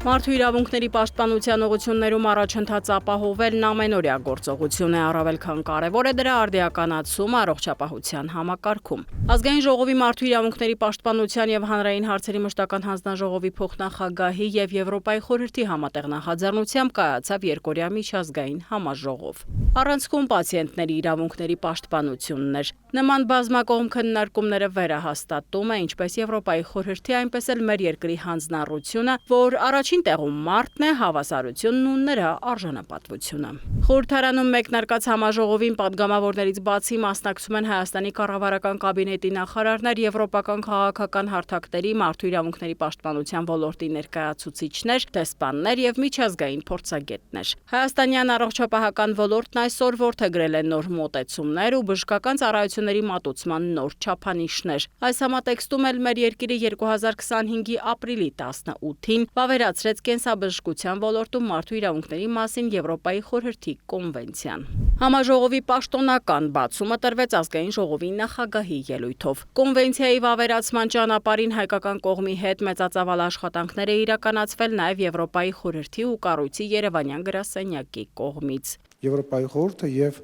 Մարդու իրավունքների պաշտպանության ուղղություններում առաջընթաց ապահովելն ամենօրյա գործողություն է, առավել քան կարևոր է դրա արդիականացումը առողջապահության համակարգում։ Ազգային ժողովի Մարդու իրավունքների պաշտպանության եւ հանրային հարցերի մշտական հանձնաժողովի փոխնախագահի եւ Եվրոպայի խորհրդի համատեղ նախաձեռնությամբ կայացավ երկօրյա միջազգային համաժողով։ Առանցքում պացիենտների իրավունքների պաշտպանությունն էր։ Նման բազմակողմ քննարկումները վերահաստատում է ինչպես Եվրոպայի խորհրդի, այնպես էլ մեր երկրի հանձնառությունը, որ առաջին տեղում մարդն է, հավասարությունն ու նրա արժանապատվությունը։ Խորհրդարանում մեկնարկած համաժողովին պատգամավորներից բացի մասնակցում են Հայաստանի կառավարական կաբինետի նախարարներ, եվրոպական քաղաքական հարթակների, մարդու իրավունքների պաշտպանության ոլորտի ներկայացուցիչներ, դեսպաններ եւ միջազգային փորձագետներ։ Հայաստանյան առողջապահական ոլորտն այսօր որդեգրել է նոր մոտեցումներ ու բժշկական ծառայությունների մատուցման նոր չափանիշներ։ Այս համատեքստում էլ մեր երկիրը 2025-ի ապրիլի 18-ին վավերացրեց կենսաբժշկության ոլորտում մարդու իրավունքների մասին Եվրոպայի խորհրդի կոնվենցիան։ Համաժողովի պաշտոնական բացումը տրվեց ազգային ժողովի նախագահի ելույթով։ Կոնվենցիայի վավերացման ճանապարհին հայկական կողմի հետ մեծածավալ աշխատանքներ է իրականացվել նաև Եվրոպայի խորհրդի ու կառույցի Երևանյան գրասենյակի կողմից։ Եվրոպայի խորհուրդը եւ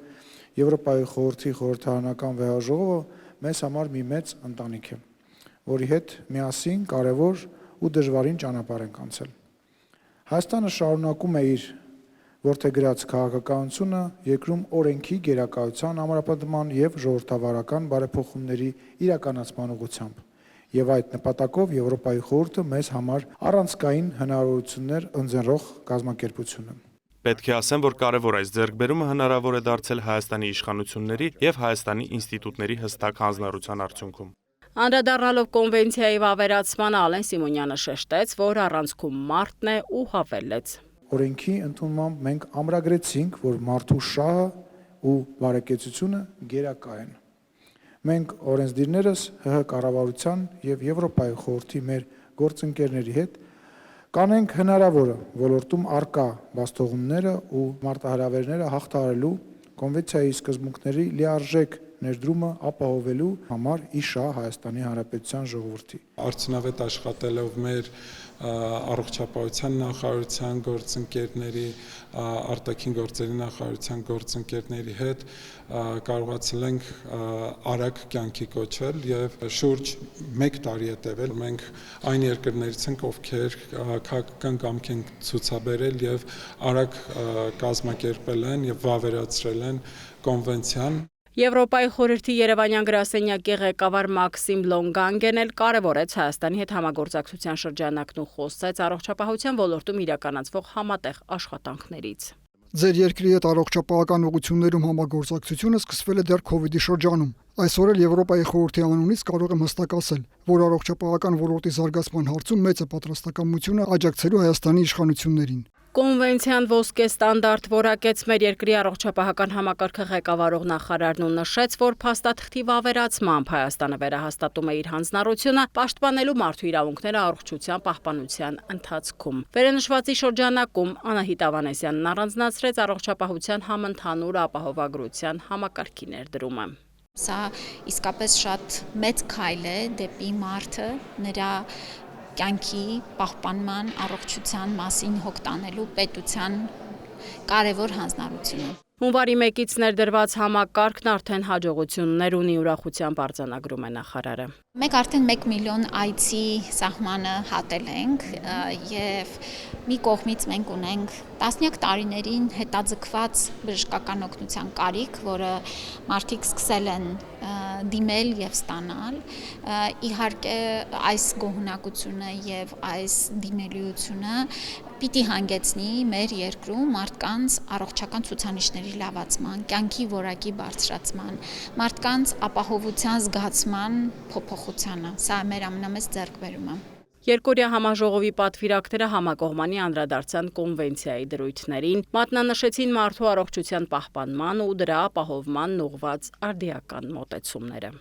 Եվրոպայի խորհրդի խորհրդարանական վեհաժողովը մեզ համար մի մեծ ընտանիք է, որի հետ միասին կարևոր ու դժվարին ճանապարհ ենք անցել։ Հայաստանը շարունակում է իր որդեգրած քաղաքականությունը երկրում օրենքի գերակայության ամրապնդման եւ ժողովրդավարական բարեփոխումների իրականացման ուղղությամբ։ Եվ այդ նպատակով Եվրոպայի խորհուրդը մեզ համար առանցքային հնարավորություններ ընձեռող կազմակերպություն է։ Պետք է ասեմ, որ կարևոր այս ձեռքբերումը հնարավոր է դարձել Հայաստանի իշխանությունների եւ Հայաստանի ինստիտուտների հստակ հանձնառության արդյունքում։ Անդրադառնալով կոնվենցիայի վավերացմանը Ալեն Սիմոնյանը շեշտեց, որ առանցքում մարդն է ու հավելեց. Օրենքի ընդունմամբ մենք ամրագրեցինք, որ մարդու շահը ու բարեկեցությունը գերակա են։ Մենք օրենսդիրներս ՀՀ կառավարության եւ Եվրոպայի խորհրդի մեր գործընկերների հետ կանենք հնարավորը ոլորտում արկա բաստողումները ու մարտահրավերները հաղթահարելու կոնվենցիայի սկզբունքների լիարժեք ներդրումը ապահովելու համար իշա Հայաստանի Հանրապետության ժողովրդի։ Արդյունավետ աշխատելով մեր առողջապահության նախարարության գործընկերների, արտաքին գործերի նախարարության գործընկերների հետ կարողացել ենք արագ կյանքի կոչել եւ շուրջ 1 տարի է տևել։ Մենք այն երկրներից ենք, ովքեր քաղաքական կամք են ցուցաբերել եւ արագ կազմակերպել են եւ վավերացրել են կոնվենցիան։ Եվրոպայի խորհրդի Երևանյան գրասենյակի ղեկավար Մաքսիմ Լոնգանգեն էլ կարևորեց Հայաստանի հետ համագործակցության շրջանակն ու խոսեց առողջապահության ոլորտում իրականացվող համատեղ աշխատանքներից։ Ձեր երկրի հետ առողջապահական ուղղություններում համագործակցությունը սկսվել է դեռ Քովիդի շրջանում։ Այսօր էլ Եվրոպայի խորհրդի անունից կարող եմ հստակ ասել, որ առողջապահական ոլորտի զարգացման հարցում մեծ է պատրաստակամությունը աջակցելու Հայաստանի իշխանություններին։ Կոնվենցիան ոսկե ստանդարտ որակեց մեր երկրի առողջապահական համակարգը ղեկավարող նախարարն ու նշեց, որ փաստաթղթի վավերացմամբ Հայաստանը վերահաստատում է իր հանձնառությունը պաշտպանելու մարդու իրավունքները առողջության պահպանության ընթացքում։ Վերանշվածի շրջանակում Անահիտ Ավանեսյանն առանձնացրեց առողջապահության համընդհանուր ապահովագրության համակարգի ներդրումը։ Սա իսկապես շատ մեծ քայլ է դեպի մարդը, նրա կյանքի պահպանման, առողջության մասին հոգ տանելու պետության կարևոր հանձնառությունը։ Հունվարի 1-ից ներդրված համակարգն արդեն հաջողություններ ունի, ուրախությամբ արձանագրում է նախարարը։ Մենք արդեն 1 միլիոն այցի սահմանը հատել ենք եւ մի կողմից մենք ունենք տասնյակ տարիներին հետաձգված բժշկական օգնության կարիք, որը մարդիկ սկսել են դիմել եւ ստանալ։ Իհարկե այս գոհունակությունը եւ այս դիմելիությունը պիտի հանգեցնի մեր երկրում մարդկանց առողջական ցուցանիշների լավացման, կյանքի որակի բարձրացման, մարդկանց ապահովության զգացման փոփոխությանը։ Սա մեր ամենամեծ ձեռքբերումը։ Երկօրյա համաժողովի պատվիրակները համակողմանի անդրադարձան կոնվենցիայի դրույթներին, մատնանշեցին մարդու առողջության պահպանման ու դրա ապահովման ուղղված արդիական մոտեցումները։